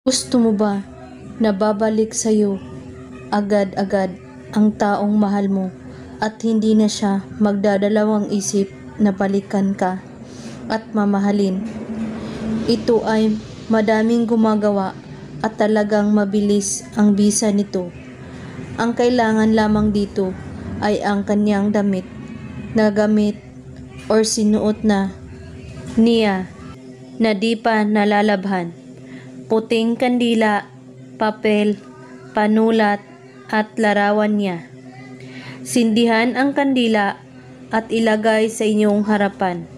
Gusto mo ba na babalik sa'yo agad-agad ang taong mahal mo at hindi na siya magdadalawang isip na balikan ka at mamahalin? Ito ay madaming gumagawa at talagang mabilis ang bisa nito. Ang kailangan lamang dito ay ang kanyang damit na gamit or sinuot na niya na di pa nalalabhan. Puting kandila, papel, panulat at larawan niya. Sindihan ang kandila at ilagay sa inyong harapan.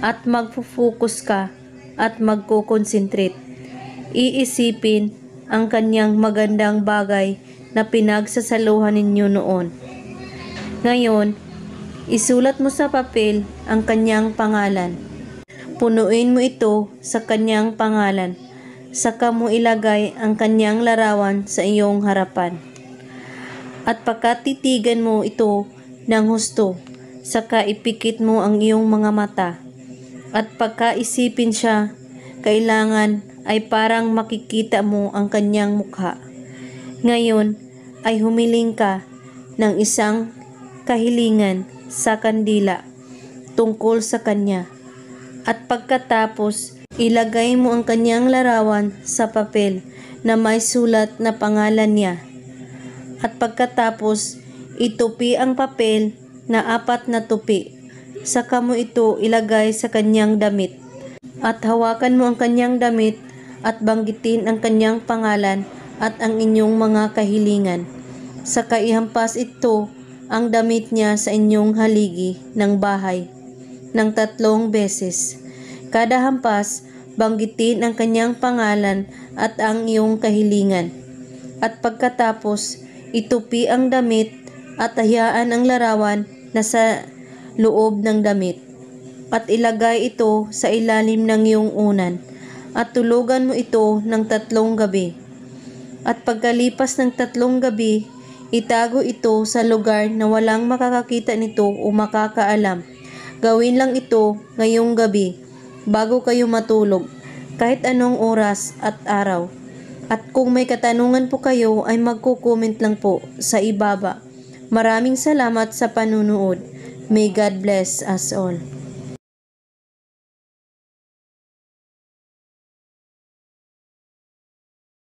At magpo-focus ka at magko-concentrate. Iisipin ang kanyang magandang bagay na pinagsasaluhan ninyo noon. Ngayon, isulat mo sa papel ang kanyang pangalan. Punuin mo ito sa kanyang pangalan. Saka mo ilagay ang kanyang larawan sa iyong harapan. At pagkatitigan mo ito ng husto, saka ipikit mo ang iyong mga mata. At pagkaisipin siya, kailangan ay parang makikita mo ang kanyang mukha. Ngayon ay humiling ka ng isang kahilingan sa kandila tungkol sa kanya. At pagkatapos, ilagay mo ang kanyang larawan sa papel na may sulat na pangalan niya. At pagkatapos, itupi ang papel na 4 na tupi. Saka mo ito ilagay sa kanyang damit. At hawakan mo ang kanyang damit at banggitin ang kanyang pangalan at ang inyong mga kahilingan. Saka ihampas ito ang damit niya sa inyong haligi ng bahay ng 3 beses. Kada hampas, banggitin ang kanyang pangalan at ang iyong kahilingan. At pagkatapos, itupi ang damit at hayaan ang larawan na sa loob ng damit. At ilagay ito sa ilalim ng iyong unan. At tulugan mo ito ng 3 gabi. At pagkalipas ng 3 gabi, itago ito sa lugar na walang makakakita nito o makakaalam. Gawin lang ito ngayong gabi bago kayo matulog, kahit anong oras at araw. At kung may katanungan po kayo ay magko-comment lang po sa ibaba. Maraming salamat sa panunood. May God bless us all.